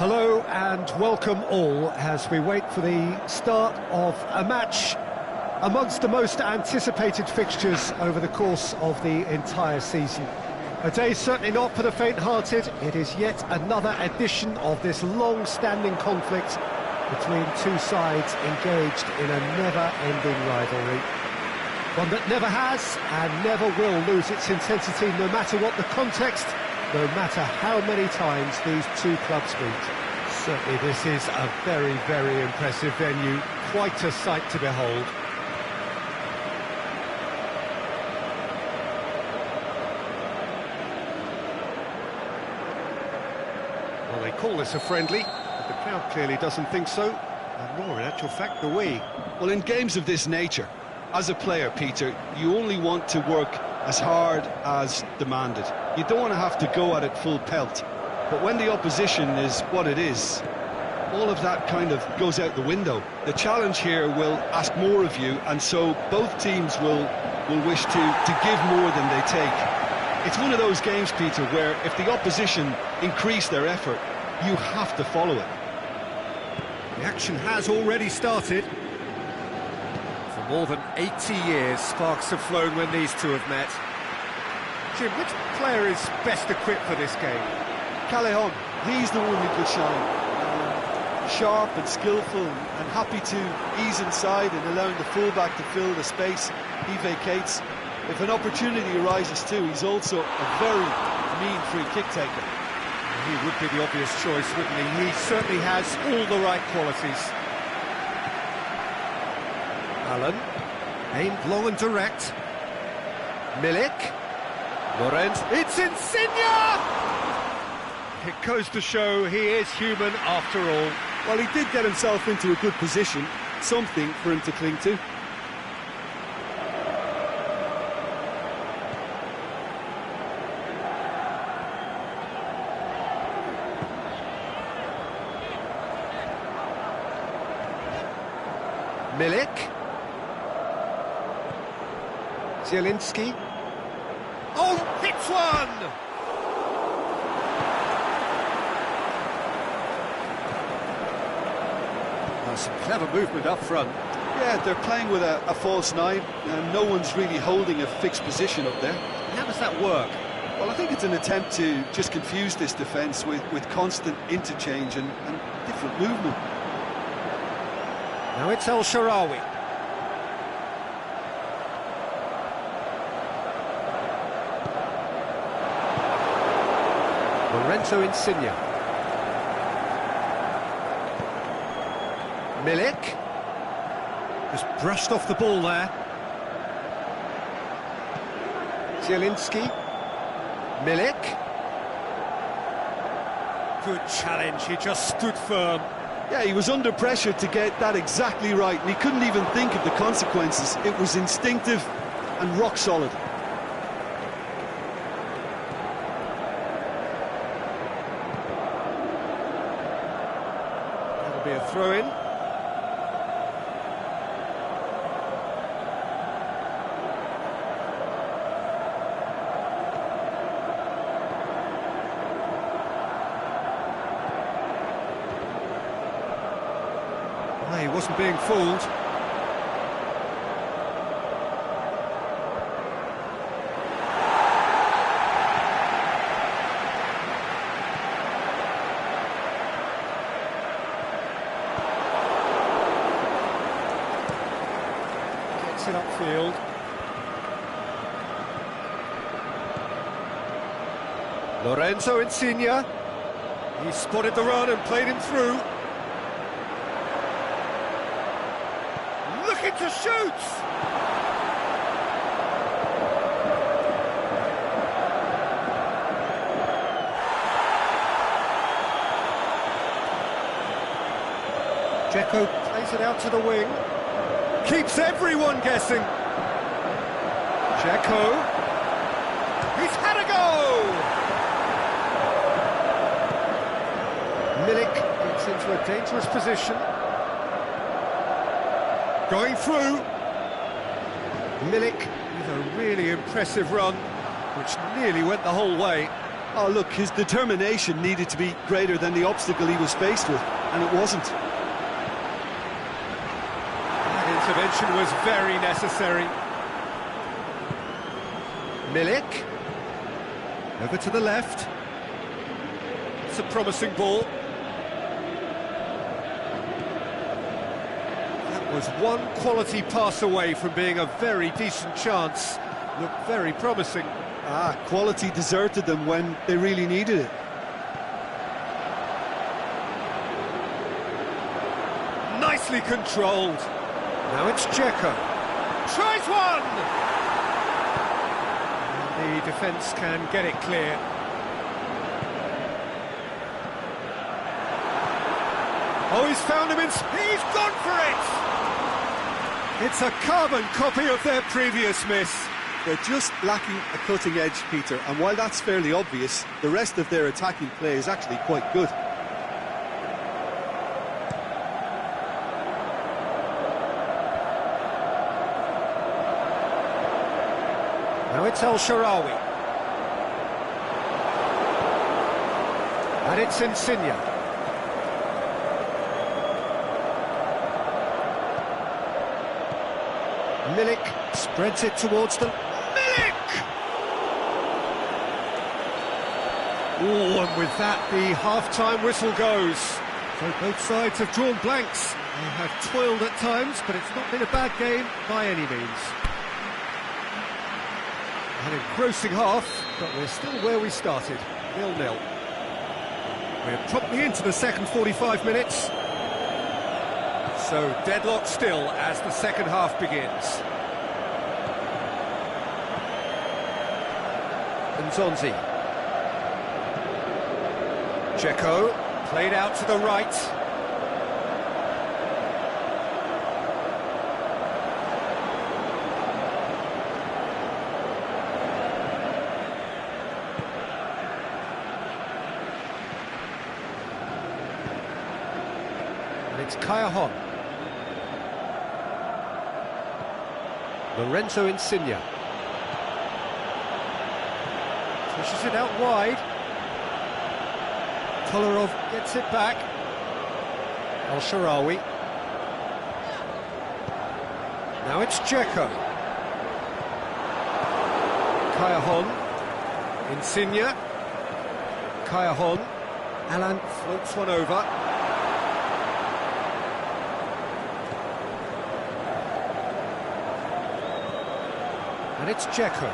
Hello and welcome all as we wait for the start of a match amongst the most anticipated fixtures over the course of the entire season. A day certainly not for the faint-hearted. It is yet another edition of this long-standing conflict between two sides engaged in a never-ending rivalry. One that never has and never will lose its intensity, no matter what the context, no matter how many times these two clubs meet. Certainly this is a very, very impressive venue, quite a sight to behold. Well, they call this a friendly, but the crowd clearly doesn't think so, and nor in actual fact do we. Well, in games of this nature, as a player, Peter, you only want to work as hard as demanded. You don't want to have to go at it full pelt. But when the opposition is what it is, all of that kind of goes out the window. The challenge here will ask more of you, and so both teams will wish to give more than they take. It's one of those games, Peter, where if the opposition increase their effort, you have to follow it. The action has already started. For more than 80 years, sparks have flown when these two have met. Jim, which player is best equipped for this game? Callejon, he's the one who could shine. Sharp and skillful and happy to ease inside and allowing the fullback to fill the space he vacates. If an opportunity arises too, he's also a very mean free kick taker. He would be the obvious choice, wouldn't he? He certainly has all the right qualities. Allen, aimed long and direct. Milik. Lorenz, it's Insigne! It goes to show he is human after all. Well, he did get himself into a good position, something for him to cling to. Milik. Zielinski. Oh, hits one! Some clever movement up front. Yeah, they're playing with a false nine, and no one's really holding a fixed position up there. How does that work? Well, I think it's an attempt to just confuse this defence with constant interchange and different movement. Now it's El Shaarawy. Lorenzo Insigne. Milik. Just brushed off the ball there. Zielinski. Milik. Good challenge, he just stood firm. Yeah, he was under pressure to get that exactly right, and he couldn't even think of the consequences. It was instinctive and rock solid. That'll be a throw-in. He wasn't being fooled. Gets it upfield. Lorenzo Insigne. He spotted the run and played him through. Looking to shoot! Dzeko plays it out to the wing. Keeps everyone guessing. Dzeko. He's had a go! Milik gets into a dangerous position. Going through. Milik with a really impressive run, which nearly went the whole way. Oh, look, his determination needed to be greater than the obstacle he was faced with, and it wasn't. That intervention was very necessary. Milik. Over to the left. It's a promising ball. That was one quality pass away from being a very decent chance. Looked very promising. Quality deserted them when they really needed it. Nicely controlled. Now it's Dzeko. Tries one! And the defence can get it clear. Oh, he's found him in... He's gone for it! It's a carbon copy of their previous miss. They're just lacking a cutting edge, Peter, and while that's fairly obvious, the rest of their attacking play is actually quite good. Now it's El Shaarawy. And it's Insigne. Milik spreads it towards them. Oh, and with that, the half-time whistle goes. So both sides have drawn blanks. They have toiled at times, but it's not been a bad game by any means. An engrossing half, but we're still where we started, 0-0. We're promptly into the second 45 minutes. So deadlock still as the second half begins. Nzonzi. Dzeko, played out to the right. And it's Kaya. Lorenzo Insigne. Pushes it out wide. Kolarov gets it back. El Shaarawy. Now it's Dzeko. Kaya. Insigne. Kaya. Alan floats one over. And it's Dzeko.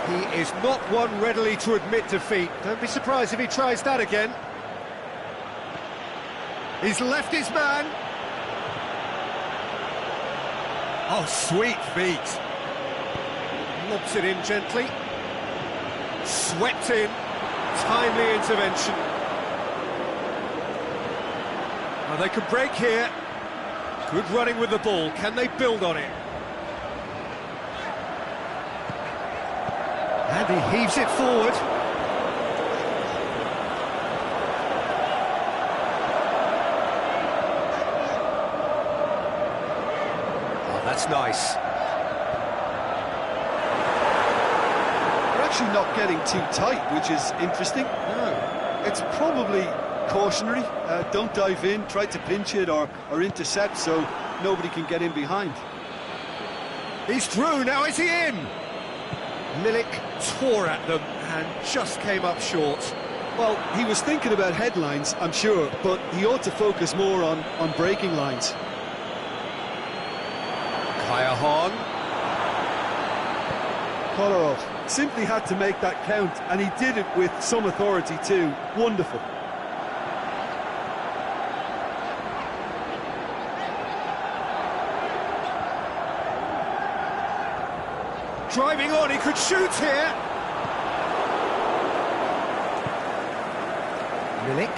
He is not one readily to admit defeat. Don't be surprised if he tries that again. He's left his man. Oh, sweet feet. Lobs it in gently. Swept in. Timely intervention. Now they could break here. Good running with the ball. Can they build on it? And he heaves it forward. Oh, that's nice. They're actually not getting too tight, which is interesting. No. It's probably cautionary. Don't dive in, try to pinch it or intercept so nobody can get in behind. He's through, now is he in? Milik tore at them and just came up short. Well, he was thinking about headlines, I'm sure, but he ought to focus more on breaking lines. Kaya. Kolarov simply had to make that count, and he did it with some authority too. Wonderful. Driving on, he could shoot here. Milik.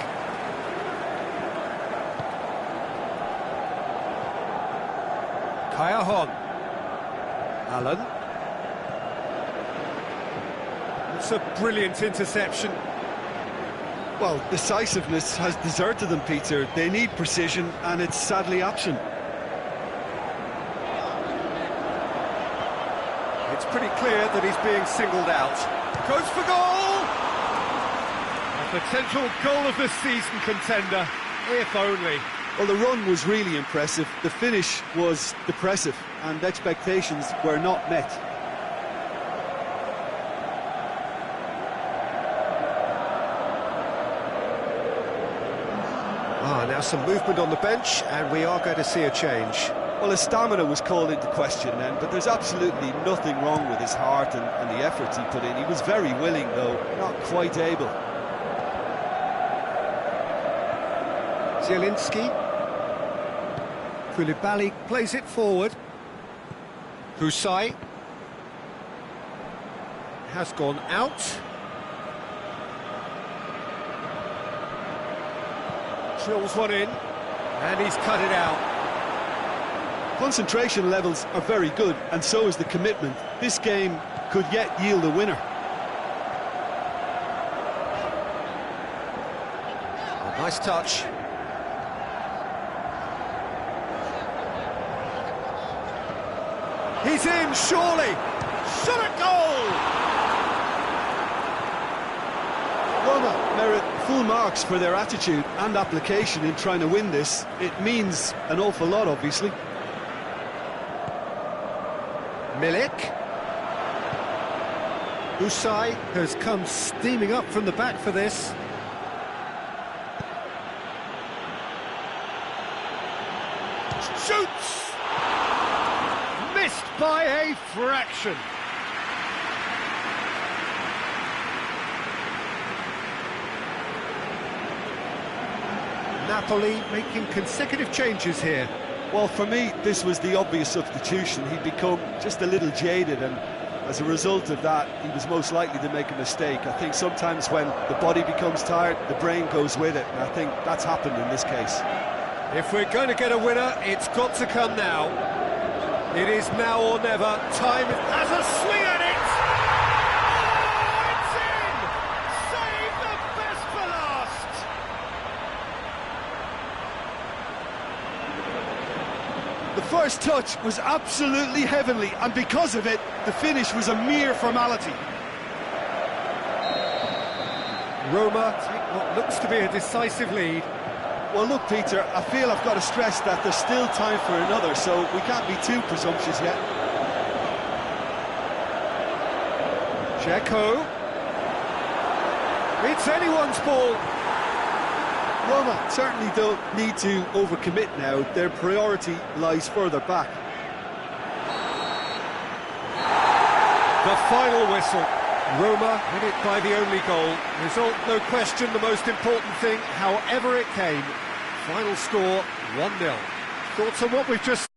Kaya. Alan. It's a brilliant interception. Well, decisiveness has deserted them, Peter. They need precision, and it's sadly absent. It's pretty clear that he's being singled out. Goes for goal! A potential goal of the season contender, if only. Well, the run was really impressive. The finish was depressive, and expectations were not met. Now some movement on the bench, and we are going to see a change. Well, his stamina was called into question then, but there's absolutely nothing wrong with his heart and the efforts he put in. He was very willing, though, not quite able. Zielinski. Koulibaly plays it forward. Husai has gone out. Drills one in, and he's cut it out. Concentration levels are very good, and so is the commitment. This game could yet yield a winner. Oh, nice touch. He's in, surely! Shot at goal! Roma merit full marks for their attitude and application in trying to win this. It means an awful lot, obviously. Milik. Husai has come steaming up from the back for this. Shoots! Missed by a fraction. Napoli making consecutive changes here. Well, for me, this was the obvious substitution. He'd become just a little jaded, and as a result of that, he was most likely to make a mistake. I think sometimes when the body becomes tired, the brain goes with it, and I think that's happened in this case. If we're going to get a winner, it's got to come now. It is now or never. Time has a swing at it! Oh, it's in! Save the best for last! The first touch was absolutely heavenly, and because of it, the finish was a mere formality. Roma take what looks to be a decisive lead. Well, look, Peter, I feel I've got to stress that there's still time for another, so we can't be too presumptuous yet. Dzeko. It's anyone's ball. Roma certainly don't need to overcommit now. Their priority lies further back. The final whistle. Roma win it by the only goal. Result, no question, the most important thing, however it came. Final score, 1-0. Thoughts on what we've just